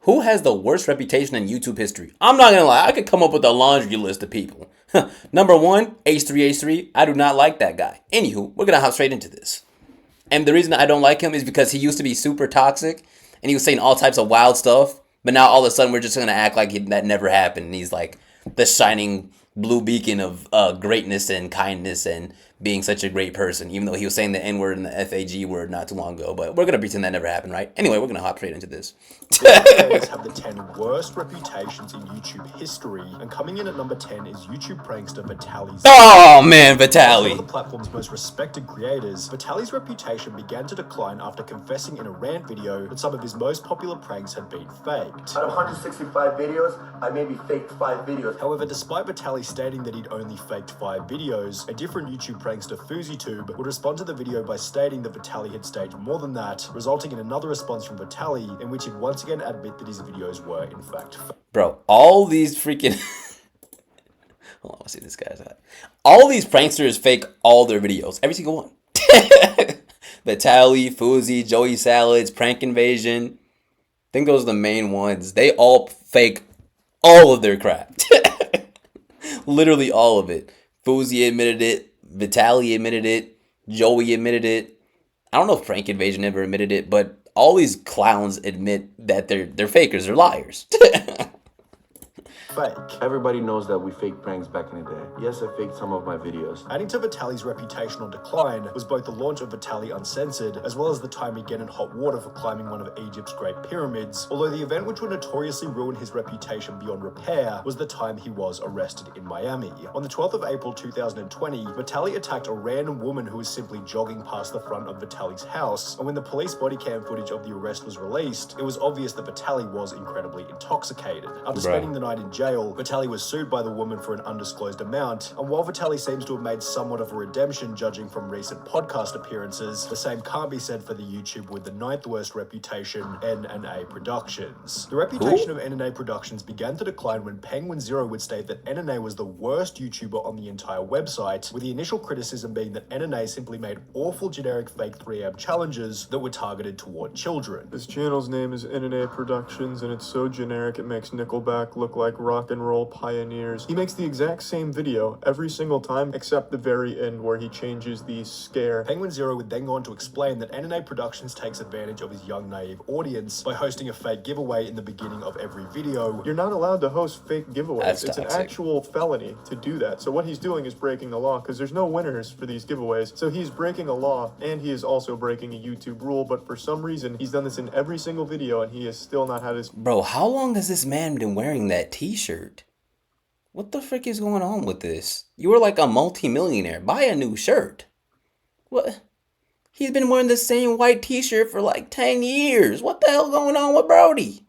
Who has the worst reputation in YouTube history? I'm not gonna lie, I could come up with a laundry list of people. Number one, H3H3. I do not like that guy. Anywho, we're gonna hop straight into this. And the reason I don't like him is because he used to be super toxic and he was saying all types of wild stuff. But now all of a sudden we're just gonna act like that never happened. And he's like the shining blue beacon of greatness and kindness and being such a great person, even though he was saying the N word and the FAG word not too long ago. But we're gonna pretend that never happened, right? Anyway, we're gonna hop straight into this. The have the 10 worst reputations in YouTube history, and coming in at number 10 is YouTube prankster Vitaly's. Oh man, Vitaly. One of the platform's most respected creators, Vitaly's reputation began to decline after confessing in a rant video that some of his most popular pranks had been faked. Out of 165 videos, I maybe faked 5 videos. However, despite Vitaly stating that he'd only faked 5 videos, a different YouTube prankster FouseyTube would respond to the video by stating that Vitaly had staged more than that, resulting in another response from Vitaly in which he'd once again admit that his videos were in fact fake. Bro, all these freaking hold on, let's see this guy's at. All these pranksters fake all their videos, every single one. Vitaly, Fousey, Joey Salads, Prank Invasion. I think those are the main ones. They all fake all of their crap. Literally all of it. Fousey admitted it. Vitaly admitted it. Joey admitted it. I don't know if Prank Invasion ever admitted it, but all these clowns admit that they're fakers, they're liars. Fake. Everybody knows that we faked pranks back in the day. Yes, I faked some of my videos. Adding to Vitaly's reputational decline was both the launch of Vitaly Uncensored, as well as the time he get in hot water for climbing one of Egypt's Great Pyramids, although the event which would notoriously ruin his reputation beyond repair was the time he was arrested in Miami. On the 12th of April 2020, Vitaly attacked a random woman who was simply jogging past the front of Vitaly's house, and when the police body cam footage of the arrest was released, it was obvious that Vitaly was incredibly intoxicated. After spending the night in jail, Vitaly was sued by the woman for an undisclosed amount, and while Vitaly seems to have made somewhat of a redemption judging from recent podcast appearances, the same can't be said for the YouTube with the 9th worst reputation, NNA Productions. The reputation of NNA Productions began to decline when Penguin Zero would state that NNA was the worst YouTuber on the entire website, with the initial criticism being that NNA simply made awful generic fake 3am challenges that were targeted toward children. His channel's name is NNA Productions, and it's so generic it makes Nickelback look like rock and roll pioneers. He makes the exact same video every single time except the very end where he changes the scare. Penguin Zero would then go on to explain that NNA Productions takes advantage of his young naive audience by hosting a fake giveaway in the beginning of every video. You're not allowed to host fake giveaways. That's it's toxic. an actual felony to do that. So what he's doing is breaking the law because there's no winners for these giveaways. So he's breaking a law and he is also breaking a YouTube rule, but for some reason he's done this in every single video and he has still not had his... Bro, how long has this man been wearing that t-shirt? What the frick is going on with this? You were like a multi-millionaire. Buy a new shirt. What? He's been wearing the same white t-shirt for like 10 years. What the hell going on with Brody?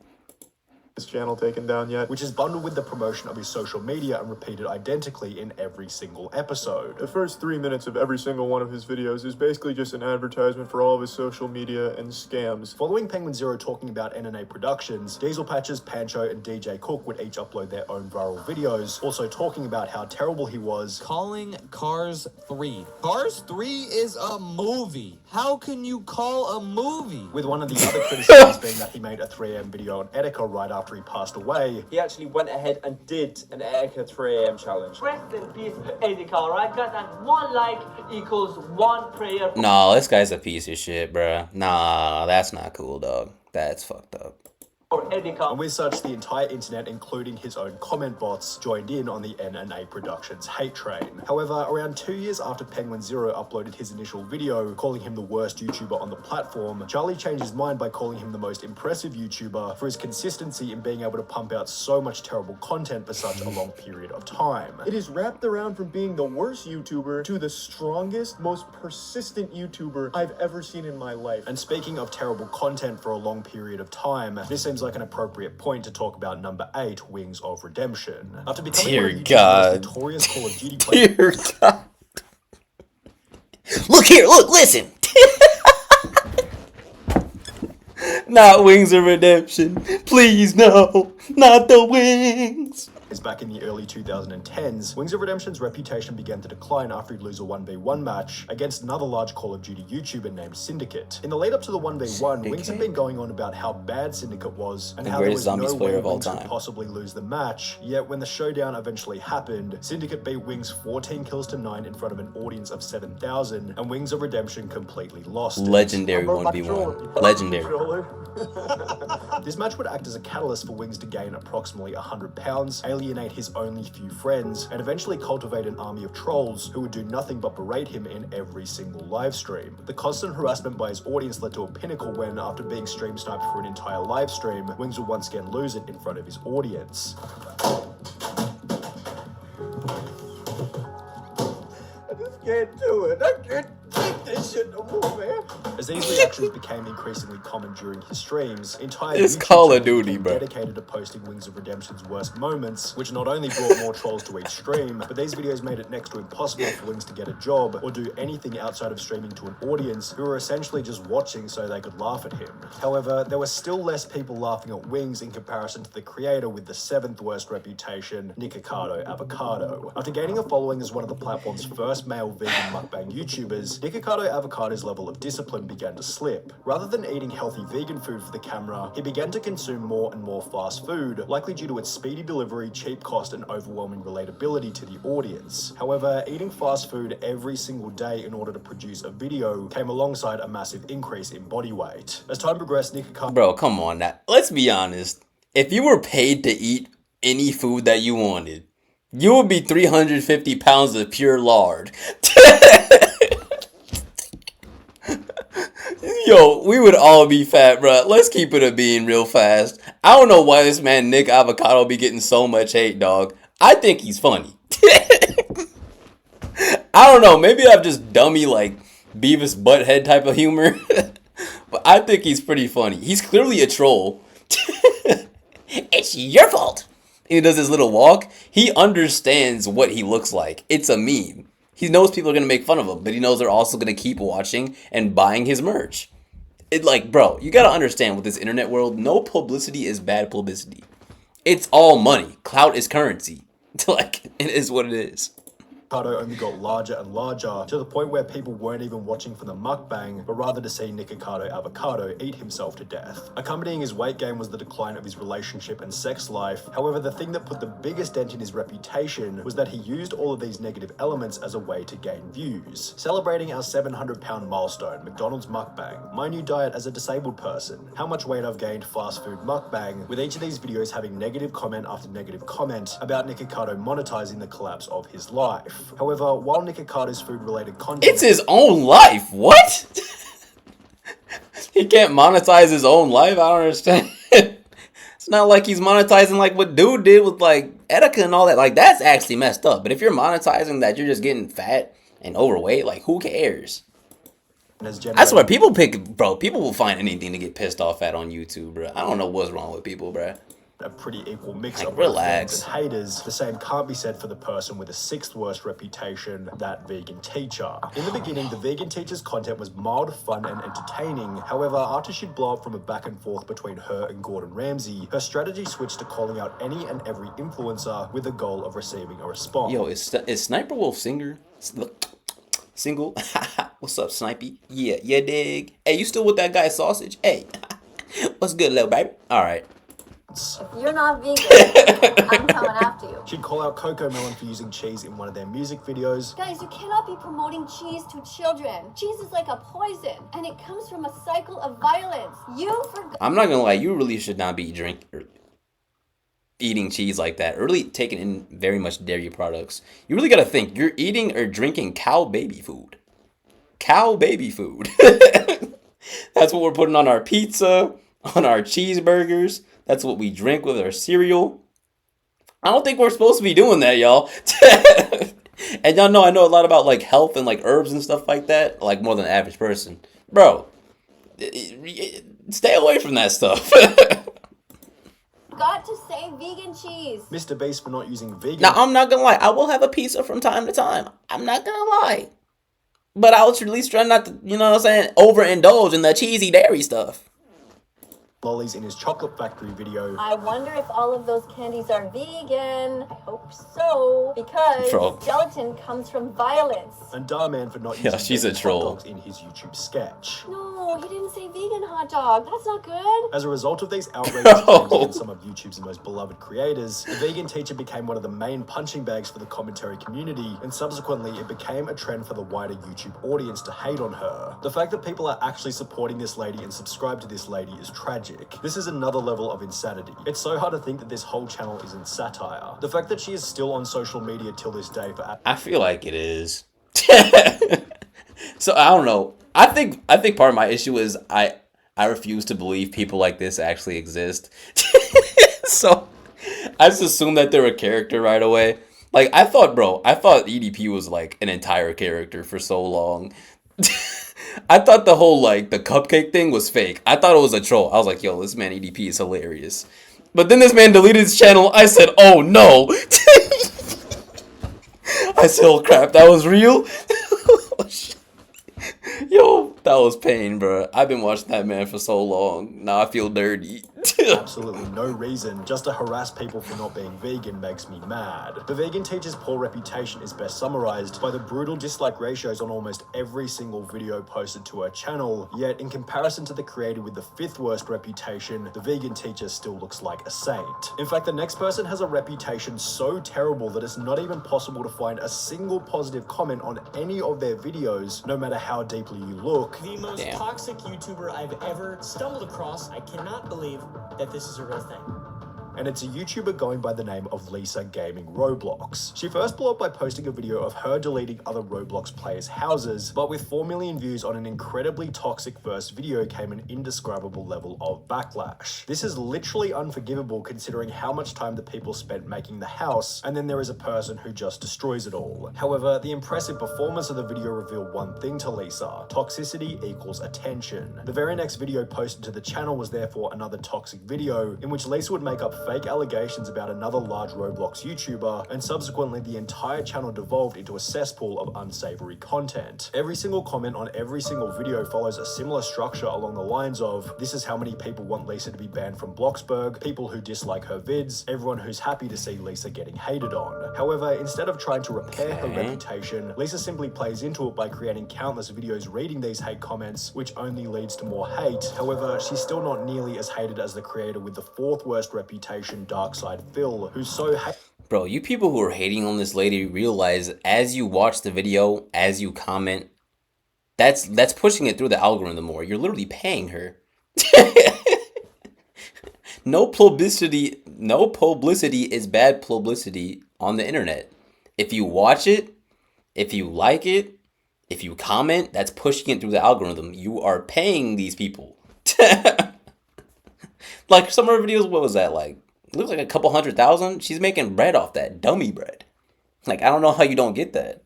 His channel taken down yet. Which is bundled with the promotion of his social media and repeated identically in every single episode. The first 3 minutes of every single one of his videos is basically just an advertisement for all of his social media and scams. Following Penguin Zero talking about NNA Productions, Diesel Patches, Pancho, and DJ Cook would each upload their own viral videos, also talking about how terrible he was. Calling Cars 3. Cars 3 is a movie. How can you call a movie? With one of the other criticisms being that he made a 3am video on Etika right after he passed away. He actually went ahead and did an Etika 3am challenge. Rest in peace, Etika, alright guys? And 1 like equals 1 prayer. Nah, this guy's a piece of shit, bruh. Nah, that's not cool, dog. That's fucked up. And with such, the entire internet, including his own comment bots, joined in on the NNA Productions hate train. However, around 2 years after Penguin Zero uploaded his initial video, calling him the worst YouTuber on the platform, Charlie changed his mind by calling him the most impressive YouTuber for his consistency in being able to pump out so much terrible content for such a long period of time. It is wrapped around from being the worst YouTuber to the strongest, most persistent YouTuber I've ever seen in my life. And speaking of terrible content for a long period of time, this seems like an appropriate point to talk about number 8, Wings of Redemption. After becoming Dear one of YouTube's God. most notorious Call of Duty players. Dear God. Look here, look, listen. Not Wings of Redemption. Please, no. Not the wings. Is back in the early 2010s, Wings of Redemption's reputation began to decline after he'd lose a 1v1 match against another large Call of Duty YouTuber named Syndicate. In the lead up to the 1v1, Wings had been going on about how bad Syndicate was and how there was no way Wings could possibly lose the match, yet when the showdown eventually happened, Syndicate beat Wings 14 kills to 9 in front of an audience of 7,000, and Wings of Redemption completely lost. Legendary 1v1. Legendary. This match would act as a catalyst for Wings to gain approximately 100 pounds, alienate his only few friends, and eventually cultivate an army of trolls who would do nothing but berate him in every single live stream. The constant harassment by his audience led to a pinnacle when, after being stream sniped for an entire live stream, Wings would once again lose it in front of his audience. I just can't do it. I can't take this shit no more, man. As these reactions became increasingly common during his streams, entire It's YouTube Call of channels Duty, became bro. dedicated to posting Wings of Redemption's worst moments, which not only brought more trolls to each stream, but these videos made it next to impossible for Wings to get a job or do anything outside of streaming to an audience who were essentially just watching so they could laugh at him. However, there were still less people laughing at Wings in comparison to the creator with the 7th worst reputation, Nikocado Avocado. After gaining a following as one of the platform's first male vegan mukbang YouTubers, Nikocado Avocado's level of discipline began to slip. Rather than eating healthy vegan food for the camera, he began to consume more and more fast food, likely due to its speedy delivery, cheap cost, and overwhelming relatability to the audience. However, eating fast food every single day in order to produce a video came alongside a massive increase in body weight. As time progressed, Nikocado... Bro, come on now. Let's be honest. If you were paid to eat any food that you wanted, you would be 350 pounds of pure lard. Yo, we would all be fat, bro. Let's keep it a bean real fast. I don't know why this man Nick Avocado be getting so much hate, dog. I think he's funny. I don't know. Maybe I'm just dummy like Beavis Butthead type of humor. But I think he's pretty funny. He's clearly a troll. It's your fault. He does his little walk. He understands what he looks like. It's a meme. He knows people are going to make fun of him, but he knows they're also going to keep watching and buying his merch. Bro, you got to understand with this internet world, no publicity is bad publicity. It's all money. Clout is currency. It is what it is. Nikocado only got larger and larger, to the point where people weren't even watching for the mukbang, but rather to see Nikocado Avocado eat himself to death. Accompanying his weight gain was the decline of his relationship and sex life. However, the thing that put the biggest dent in his reputation was that he used all of these negative elements as a way to gain views. Celebrating our 700-pound milestone, McDonald's mukbang, my new diet as a disabled person, how much weight I've gained, fast food mukbang, with each of these videos having negative comment after negative comment about Nikocado monetizing the collapse of his life. However, while Nikocado's food-related content... It's his own life. What? He can't monetize his own life? I don't understand. It's not like he's monetizing like what dude did with like Etika and all that. Like, that's actually messed up. But if you're monetizing that you're just getting fat and overweight, like, who cares? I swear, people will find anything to get pissed off at on YouTube, bro. I don't know what's wrong with people, bro. A pretty equal mix Like, of relax. fans and haters. The same can't be said for the person with the 6th worst reputation, that vegan teacher. In the beginning, the vegan teacher's content was mild, fun, and entertaining. However, after she'd blow up from a back and forth between her and Gordon Ramsay, her strategy switched to calling out any and every influencer with the goal of receiving a response. Yo, is Sniper Wolf single? What's up, Snipey? Yeah, dig. Hey, you still with that guy Sausage? Hey, what's good, little baby? All right. If you're not vegan, I'm coming after you. She'd call out Coco Melon for using cheese in one of their music videos. Guys, you cannot be promoting cheese to children. Cheese is like a poison, and it comes from a cycle of violence. You forgot. I'm not gonna lie, you really should not be eating cheese like that, or really taking in very much dairy products. You really gotta think, you're eating or drinking cow baby food. Cow baby food. That's what we're putting on our pizza, on our cheeseburgers. That's what we drink with our cereal. I don't think we're supposed to be doing that, y'all. And y'all know I know a lot about like health and like herbs and stuff like that, like more than the average person. Bro, stay away from that stuff. Got to say vegan cheese. Mr. Beast for not using vegan. Now, I'm not gonna lie. I will have a pizza from time to time. I'm not gonna lie. But I was at least trying not to, you know what I'm saying, overindulge in the cheesy dairy stuff. lollies in his chocolate factory video. I wonder if all of those candies are vegan. I hope so, because Troll. gelatin comes from violence. And Darman for not Yeah, using she's a vegan troll. hot dogs in his YouTube sketch. No, he didn't say vegan hot dog. That's not good. As a result of these outrageous claims against some of YouTube's most beloved creators, the vegan teacher became one of the main punching bags for the commentary community, and subsequently it became a trend for the wider YouTube audience to hate on her. The fact that people are actually supporting this lady and subscribe to this lady is tragic. This is another level of insanity. It's so hard to think that this whole channel isn't satire. The fact that she is still on social media till this day for I feel like it is. So I don't know. I think part of my issue is I refuse to believe people like this actually exist. So I just assume that they're a character right away. Like I thought EDP was like an entire character for so long. I thought the whole like the cupcake thing was fake. I thought it was a troll. I was like, yo, this man EDP is hilarious. But then this man deleted his channel. I said, oh no. I said, oh crap, that was real? Yo, that was pain, bro. I've been watching that man for so long. Now I feel dirty. absolutely no reason. Just to harass people for not being vegan makes me mad. The vegan teacher's poor reputation is best summarized by the brutal dislike ratios on almost every single video posted to her channel, yet in comparison to the creator with the 5th worst reputation, the vegan teacher still looks like a saint. In fact, the next person has a reputation so terrible that it's not even possible to find a single positive comment on any of their videos, no matter how deeply you look. The most Damn. toxic YouTuber I've ever stumbled across. I cannot believe that this is a real thing. And it's a YouTuber going by the name of Lisa Gaming Roblox. She first blew up by posting a video of her deleting other Roblox players' houses, but with 4 million views on an incredibly toxic first video came an indescribable level of backlash. This is literally unforgivable considering how much time the people spent making the house, and then there is a person who just destroys it all. However, the impressive performance of the video revealed one thing to Lisa: toxicity equals attention. The very next video posted to the channel was therefore another toxic video in which Lisa would make up fake allegations about another large Roblox YouTuber, and subsequently the entire channel devolved into a cesspool of unsavory content. Every single comment on every single video follows a similar structure along the lines of, this is how many people want Lisa to be banned from Bloxburg, people who dislike her vids, everyone who's happy to see Lisa getting hated on. However, instead of trying to repair her reputation, Lisa simply plays into it by creating countless videos reading these hate comments, which only leads to more hate. However, she's still not nearly as hated as the creator with the 4th worst reputation, Darkside Phil, who's so Bro, you people who are hating on this lady realize as you watch the video, as you comment, that's pushing it through the algorithm more. You're literally paying her. No publicity is bad publicity on the internet. If you watch it, if you like it, if you comment, that's pushing it through the algorithm. You are paying these people. Like some of her videos, what was that like? It looks like a couple 100,000. She's making bread off that, dummy bread. Like, I don't know how you don't get that.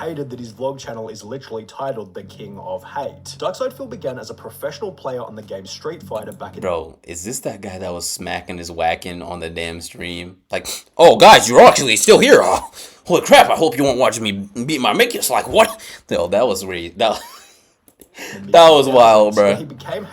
hated that his vlog channel is literally titled The King of Hate. Darkside Phil began as a professional player on the game Street Fighter back in— Bro, is this that guy that was smacking his whacking on the damn stream? Like, oh guys, you're actually still here. Oh, holy crap, I hope you won't watch me beat my Mickey. Like, what? No, that was really... That was wild, bro.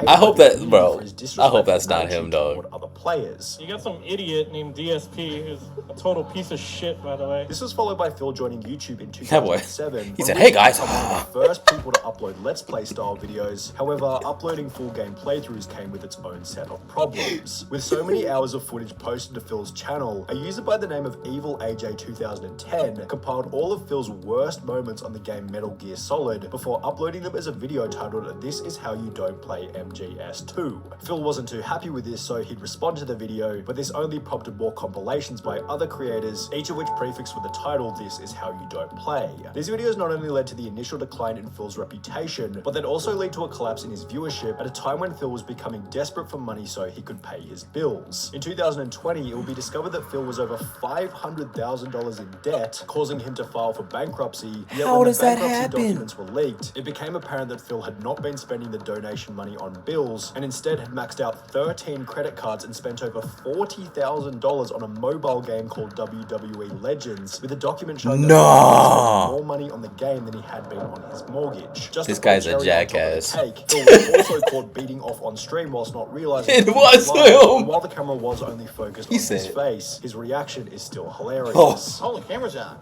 I hope that, bro. I hope that's not him, dog. Other players. You got some idiot named DSP who's a total piece of shit, by the way. This was followed by Phil joining YouTube in That boy. 2007. He said, "Hey guys." One of the first people to upload Let's Play style videos. However, uploading full game playthroughs came with its own set of problems. With so many hours of footage posted to Phil's channel, a user by the name of Evil AJ 2010 compiled all of Phil's worst moments on the game Metal Gear Solid before uploading them as a video titled "This is how you don't play MGS2. Phil wasn't too happy with this, so he'd respond to the video, but this only prompted more compilations by other creators, each of which prefixed with the title "This is how you don't play." These videos not only led to the initial decline in Phil's reputation, but they'd also lead to a collapse in his viewership at a time when Phil was becoming desperate for money so he could pay his bills. In 2020, it will be discovered that Phil was over $500,000 in debt, causing him to file for bankruptcy. Yet How when does the that bankruptcy happen? documents were leaked, it became apparent that Phil Hill had not been spending the donation money on bills and instead had maxed out 13 credit cards and spent over $40,000 on a mobile game called WWE Legends, with a document showing that he spent more money on the game than he had been on his mortgage. Just this guy's a jackass. Hill was also caught beating off on stream whilst not realizing it was him. While the camera was only focused on his face, his reaction is still hilarious. Oh, the camera's on.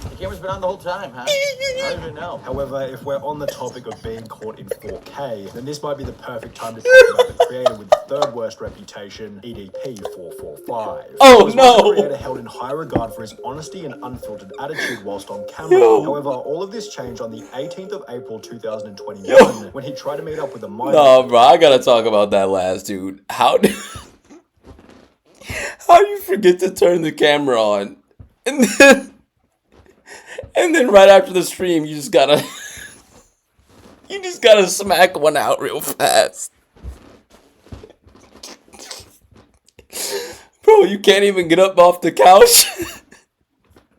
The camera's been on the whole time, huh? I don't even know. However, if we're on the topic of being caught in 4K, then this might be the perfect time to talk about the creator with the third worst reputation, EDP445. Oh no! The creator held in high regard for his honesty and unfiltered attitude whilst on camera. However, all of this changed on the 18th of April 2021 when he tried to meet up with a minor. No, bro, I gotta talk about that last dude. How do you forget to turn the camera on? And then right after the stream, you just gotta smack one out real fast. Bro, you can't even get up off the couch.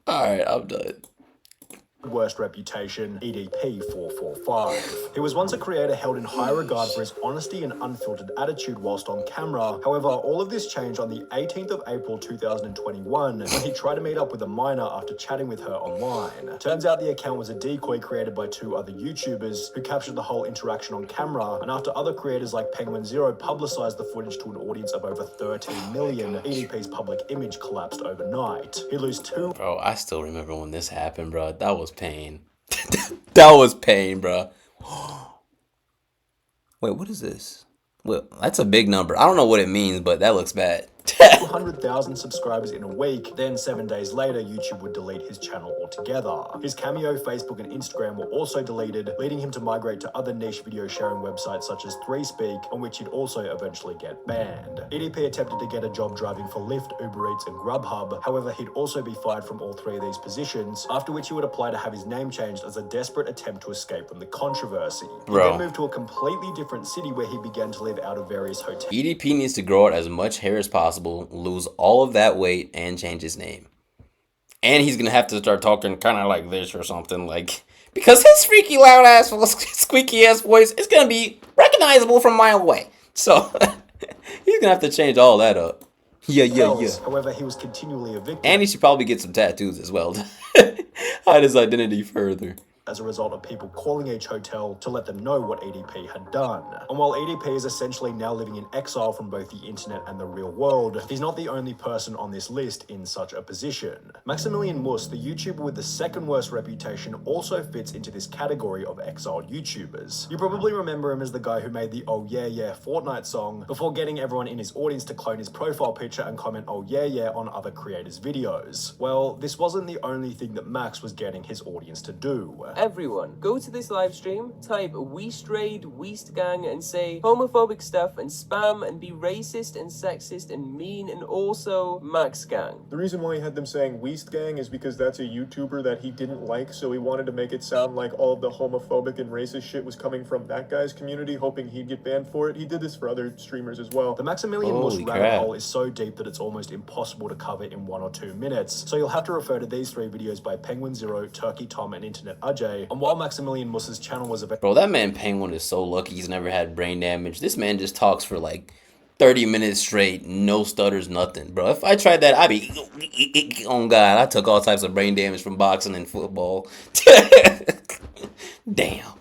Alright, I'm done. Worst reputation, EDP445. He was once a creator held in high regard for his honesty and unfiltered attitude whilst on camera. However, all of this changed on the 18th of April 2021 when he tried to meet up with a minor after chatting with her online. Turns out the account was a decoy created by two other YouTubers who captured the whole interaction on camera, and after other creators like Penguin Zero publicized the footage to an audience of over 13 million, EDP's public image collapsed overnight. He'd lose two. Bro, I still remember when this happened, bro. That was pain. That was pain, bro. Wait, what is this? Well, that's a big number. I don't know what it means, but that looks bad. 200,000 subscribers in a week. Then 7 days later, YouTube would delete his channel altogether. His Cameo, Facebook, and Instagram were also deleted, leading him to migrate to other niche video sharing websites such as 3Speak, on which he'd also eventually get banned. EDP attempted to get a job driving for Lyft, Uber Eats, and Grubhub. However, he'd also be fired from all three of these positions, after which he would apply to have his name changed as a desperate attempt to escape from the controversy. He then moved to a completely different city where he began to live out of various hotels. EDP needs to grow out as much hair as possible, lose all of that weight, and change his name. And he's gonna have to start talking kind of like this or something, like, because his freaky loud ass, squeaky ass voice is gonna be recognizable from a mile away. So he's gonna have to change all that up. Yeah. However, he was continually a victim. And he should probably get some tattoos as well to hide his identity further. As a result of people calling each hotel to let them know what EDP had done. And while EDP is essentially now living in exile from both the internet and the real world, he's not the only person on this list in such a position. Maximilian Mus, the YouTuber with the second worst reputation, also fits into this category of exiled YouTubers. You probably remember him as the guy who made the "Oh Yeah Yeah" Fortnite song before getting everyone in his audience to clone his profile picture and comment "Oh Yeah Yeah" on other creators' videos. Well, this wasn't the only thing that Max was getting his audience to do. Everyone, go to this live stream, type Weast Raid, Weast Gang, and say homophobic stuff and spam and be racist and sexist and mean and also Max Gang. The reason why he had them saying Weast Gang is because that's a YouTuber that he didn't like, so he wanted to make it sound like all of the homophobic and racist shit was coming from that guy's community, hoping he'd get banned for it. He did this for other streamers as well. The Maximilian Mus rabbit hole is so deep that it's almost impossible to cover in 1 or 2 minutes, so you'll have to refer to these 3 videos by Penguin Zero, Turkey Tom, and Internet Ajay. And while Maximilian Mus's channel was Bro, that man Penguin is so lucky he's never had brain damage. This man just talks for like 30 minutes straight, no stutters, nothing. Bro, if I tried that, I'd be... Oh God, I took all types of brain damage from boxing and football. Damn.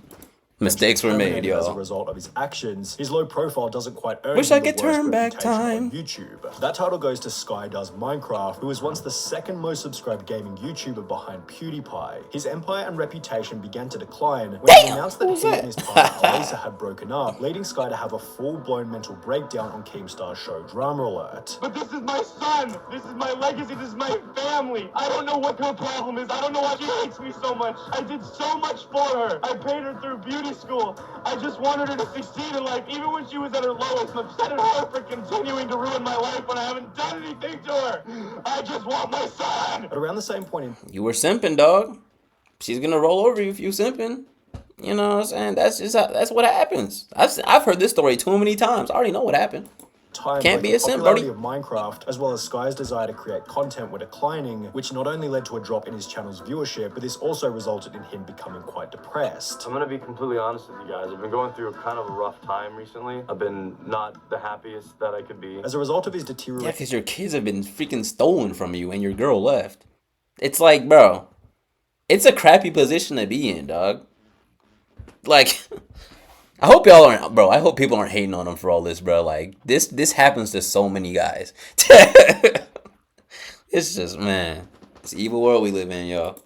Mistakes were made, yo. As a result of his actions, his low profile doesn't quite earn Wish him I could the worst turn back reputation time. on YouTube. That title goes to Sky Does Minecraft, who was once the second most subscribed gaming YouTuber behind PewDiePie. His empire and reputation began to decline when he announced that he and his partner Elisa had broken up, leading Sky to have a full-blown mental breakdown on Keemstar's show Drama Alert. But this is my son. This is my legacy. This is my family. I don't know what her problem is. I don't know why she hates me so much. I did so much for her. I paid her through beauty school. I just wanted her to succeed in life, even when she was at her lowest. I'm upset at her for continuing to ruin my life when I haven't done anything to her. I just want my son. At around the same point in... You were simping, dog. She's gonna roll over you if you simping. You know what I'm saying? That's just that's what happens. I've heard this story too many times. I already know what happened. time, Can't both be the a simp, popularity Brody. of Minecraft as well as Sky's desire to create content were declining, which not only led to a drop in his channel's viewership, but this also resulted in him becoming quite depressed. I'm gonna be completely honest with you guys. I've been going through kind of a rough time recently. I've been not the happiest that I could be. As a result of his Yeah, deterioration, because your kids have been freaking stolen from you and your girl left. It's like, bro, it's a crappy position to be in, dog. Like, I hope y'all aren't, bro. I hope people aren't hating on him for all this, bro. Like, this happens to so many guys. It's just, man, it's an evil world we live in, y'all.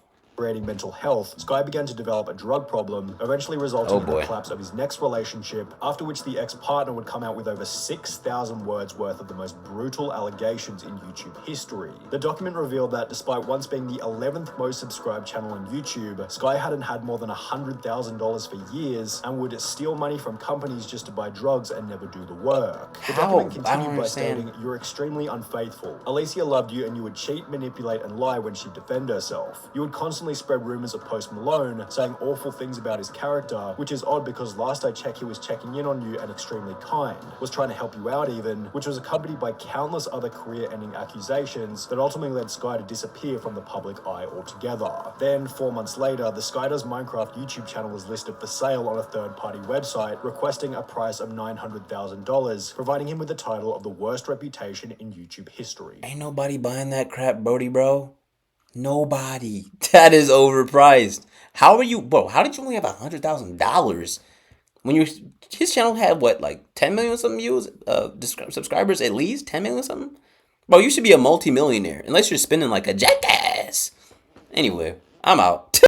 mental health, Sky began to develop a drug problem, eventually resulting in the collapse of his next relationship, after which the ex-partner would come out with over 6,000 words worth of the most brutal allegations in YouTube history. The document revealed that despite once being the 11th most subscribed channel on YouTube, Sky hadn't had more than $100,000 for years and would steal money from companies just to buy drugs and never do the work. The document continued by stating, "You're extremely unfaithful. Alicia loved you and you would cheat, manipulate, and lie when she'd defend herself. You would constantly spread rumors of Post Malone, saying awful things about his character, which is odd because last I checked he was checking in on you and extremely kind, was trying to help you out even, which was accompanied by countless other career-ending accusations that ultimately led Sky to disappear from the public eye altogether." Then, 4 months later, the Sky Does Minecraft YouTube channel was listed for sale on a third-party website, requesting a price of $900,000, providing him with the title of the worst reputation in YouTube history. Ain't nobody buying that crap, Brody, bro. Nobody. That is overpriced. How are you, bro? How did you only have $100,000 when his channel had what, like 10 million something views, subscribers at least 10 million something? Bro, you should be a multi-millionaire unless you're spending like a jackass. Anyway, I'm out.